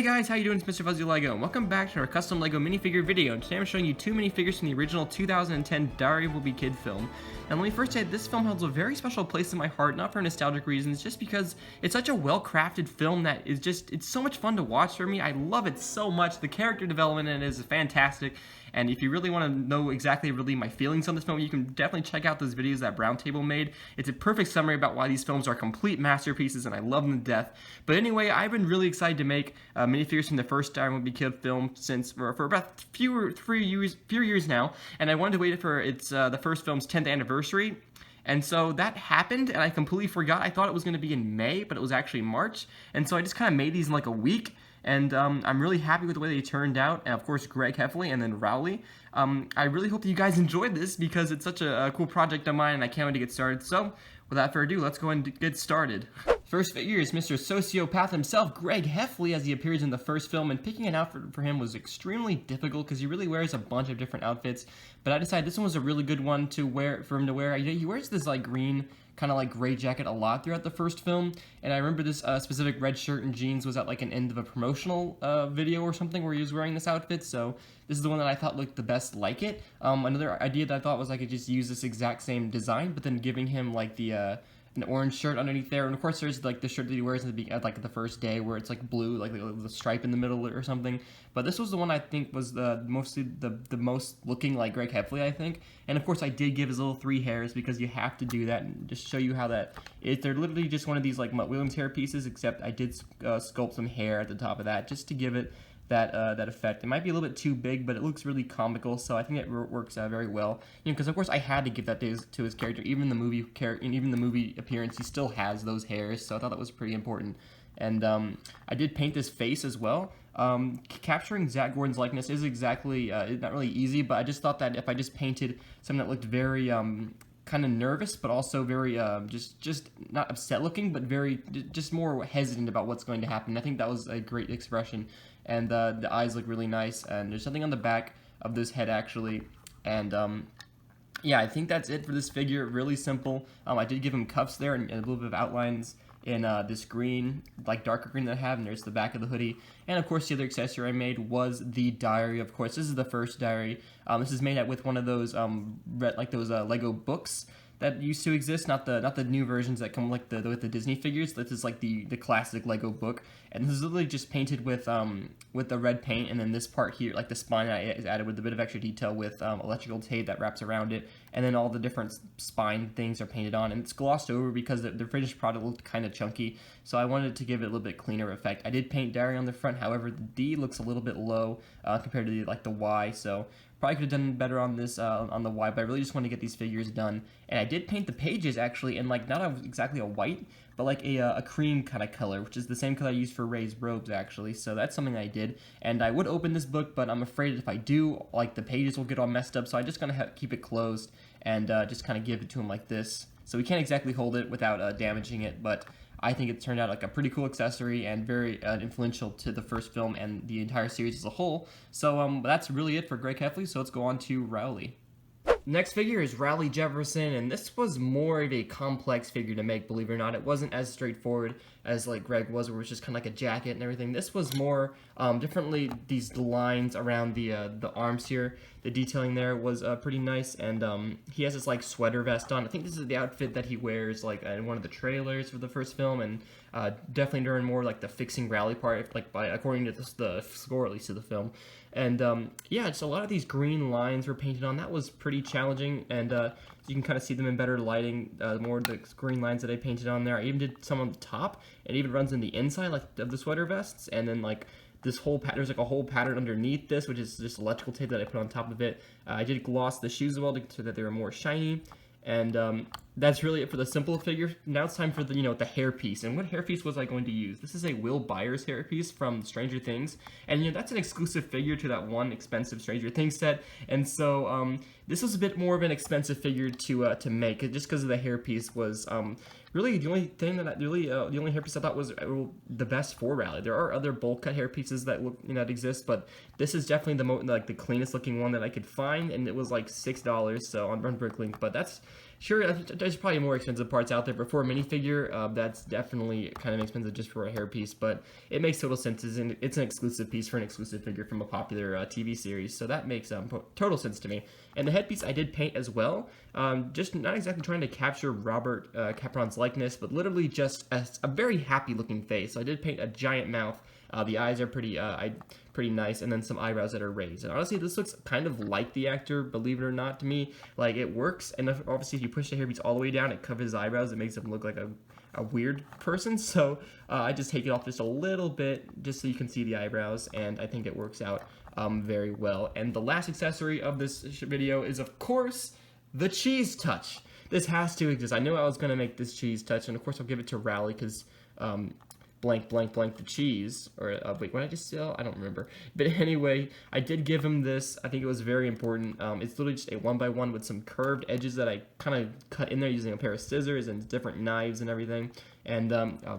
guys, how you doing? It's Mr. Fuzzy Lego, and welcome back to our custom Lego minifigure video. And today I'm showing you two minifigures from the original 2010 Diary of a Wimpy Kid film. And let me first say, this film holds a very special place in my heart, not for nostalgic reasons, just because it's such a well-crafted film that is just, it's so much fun to watch for me. I love it so much. The character development in it is fantastic. And if you really want to know exactly really my feelings on this film, you can definitely check out those videos that Brown Table made. It's a perfect summary about why these films are complete masterpieces, and I love them to death. But anyway, I've been really excited to make minifigures from the first Diary of a Wimpy Kid film since for about few years now, and I wanted to wait for its the first film's 10th anniversary. And so that happened, and I completely forgot. I thought it was going to be in May, but it was actually March. And so I just kind of made these in like a week. And I'm really happy with the way they turned out. And of course, Greg Heffley and then Rowley. I really hope that you guys enjoyed this because it's such a cool project of mine, and I can't wait to get started. So, without further ado, let's go and get started. First figure is Mr. Sociopath himself, Greg Heffley, as he appears in the first film, and picking an outfit for him was extremely difficult because he really wears a bunch of different outfits. But I decided this one was a really good one to wear for him to wear. He wears this like green, kind of like gray jacket a lot throughout the first film, and I remember this specific red shirt and jeans was at like an end of a promotional video or something where he was wearing this outfit, so this is the one that I thought looked the best like it. Another idea that I thought was I could just use this exact same design, but then giving him like the an orange shirt underneath there, and of course there's like the shirt that he wears at like the first day where it's like blue, like the stripe in the middle or something. But this was the one I think was mostly the most looking like Greg Heffley, I think. And of course I did give his little 3 hairs because you have to do that, and just show you how that is. They're literally just one of these like Mutt Williams hair pieces, except I did sculpt some hair at the top of that just to give it that effect. It might be a little bit too big, but it looks really comical, so I think it works very well. Because of course I had to give that to his character. Even in the movie appearance, he still has those hairs, so I thought that was pretty important. And I did paint this face as well. Capturing Zach Gordon's likeness is exactly not really easy, but I just thought that if I just painted something that looked very kind of nervous, but also very just not upset looking, but very just more hesitant about what's going to happen. I think that was a great expression, and the eyes look really nice, and there's something on the back of this head actually, and yeah, I think that's it for this figure. Really simple. I did give him cuffs there and a little bit of outlines in this green, like darker green that I have, and there's the back of the hoodie. And of course the other accessory I made was the diary. Of course, this is the first diary. This is made with one of those Lego books that used to exist, not the new versions that come with the Disney figures. This is like the classic Lego book, and this is literally just painted with the red paint, and then this part here, like the spine, is added with a bit of extra detail with electrical tape that wraps around it, and then all the different spine things are painted on, and it's glossed over because the finished product looked kind of chunky, so I wanted to give it a little bit cleaner effect. I did paint diary on the front, however the D looks a little bit low compared to the Y, so probably could have done better on this on the Y, but I really just wanted to get these figures done. And I did paint the pages actually in like not exactly a white, but like a cream kind of color, which is the same color I used for Ray's robes actually. So that's something I did. And I would open this book, but I'm afraid if I do, like the pages will get all messed up. So I'm just gonna keep it closed and just kind of give it to him like this. So we can't exactly hold it without damaging it, but I think it turned out like a pretty cool accessory and very influential to the first film and the entire series as a whole. So that's really it for Greg Heffley, so let's go on to Rowley. Next figure is Rowley Jefferson, and this was more of a complex figure to make, believe it or not. It wasn't as straightforward as like Greg was, where it was just kind of like a jacket and everything. This was more differently. These lines around the arms here, the detailing there was pretty nice, and he has this like sweater vest on. I think this is the outfit that he wears like in one of the trailers for the first film, and definitely during more like the fixing Rowley part, like according to the score at least of the film. And yeah, just a lot of these green lines were painted on. That was pretty challenging, and you can kind of see them in better lighting, more of the green lines that I painted on there. I even did some on the top. It even runs in the inside like of the sweater vests, and then like this whole there's like a whole pattern underneath this, which is just electrical tape that I put on top of it. I did gloss the shoes as well so that they were more shiny. And that's really it for the simple figure. Now it's time for the the hairpiece. And what hairpiece was I going to use? This is a Will Byers hairpiece from Stranger Things, and that's an exclusive figure to that one expensive Stranger Things set. And so this was a bit more of an expensive figure to make, just because of the hairpiece was really the only thing that the only hairpiece I thought was the best for Rowley. There are other bowl cut hairpieces that look that exist, but this is definitely the cleanest looking one that I could find, and it was like $6 so on Bricklink. But that's Sure, there's probably more expensive parts out there, but for a minifigure, that's definitely kind of expensive just for a hairpiece, but it makes total sense. It's an exclusive piece for an exclusive figure from a popular TV series, so that makes total sense to me. And the headpiece I did paint as well, just not exactly trying to capture Robert Capron's likeness, but literally just a very happy looking face. So I did paint a giant mouth. The eyes are pretty nice, and then some eyebrows that are raised. And honestly, this looks kind of like the actor, believe it or not, to me. Like, it works, and obviously if you push the hairpiece all the way down, it covers his eyebrows. It makes him look like a weird person. So I just take it off just a little bit, just so you can see the eyebrows, and I think it works out very well. And the last accessory of this video is, of course, the cheese touch. This has to exist. I knew I was going to make this cheese touch, and of course I'll give it to Rowley, because blank blank blank the cheese, or wait, what did I just say? I don't remember. But anyway, I did give him this. I think it was very important. It's literally just a 1x1 with some curved edges that I kind of cut in there using a pair of scissors and different knives and everything. And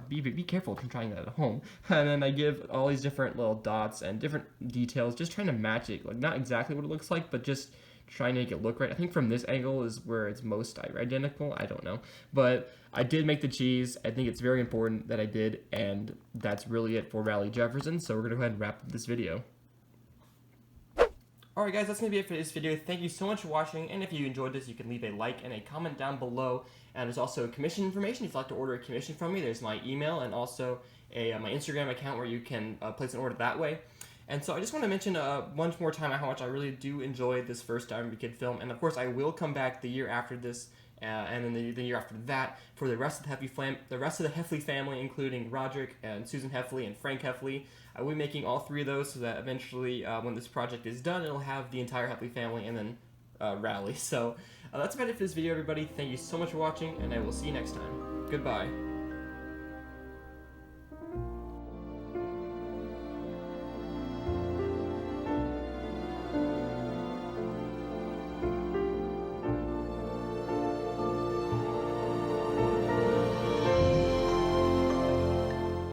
be careful if you're trying that at home. And then I give all these different little dots and different details, just trying to match it. Like, not exactly what it looks like, but just trying to make it look right. I think from this angle is where it's most identical. I don't know. But I did make the cheese. I think it's very important that I did, and that's really it for Rowley Jefferson. So we're going to go ahead and wrap up this video. Alright guys, that's going to be it for this video. Thank you so much for watching, and if you enjoyed this, you can leave a like and a comment down below. And there's also commission information. If you'd like to order a commission from me, there's my email and also my Instagram account where you can place an order that way. And so I just want to mention once more time how much I really do enjoy this first Wimpy Kid film. And of course, I will come back the year after this, and then the year after that for the rest of the Heffley family, including Roderick and Susan Heffley and Frank Heffley. I will be making all three of those so that eventually, when this project is done, it'll have the entire Heffley family and then Rowley. So that's about it for this video, everybody. Thank you so much for watching, and I will see you next time. Goodbye.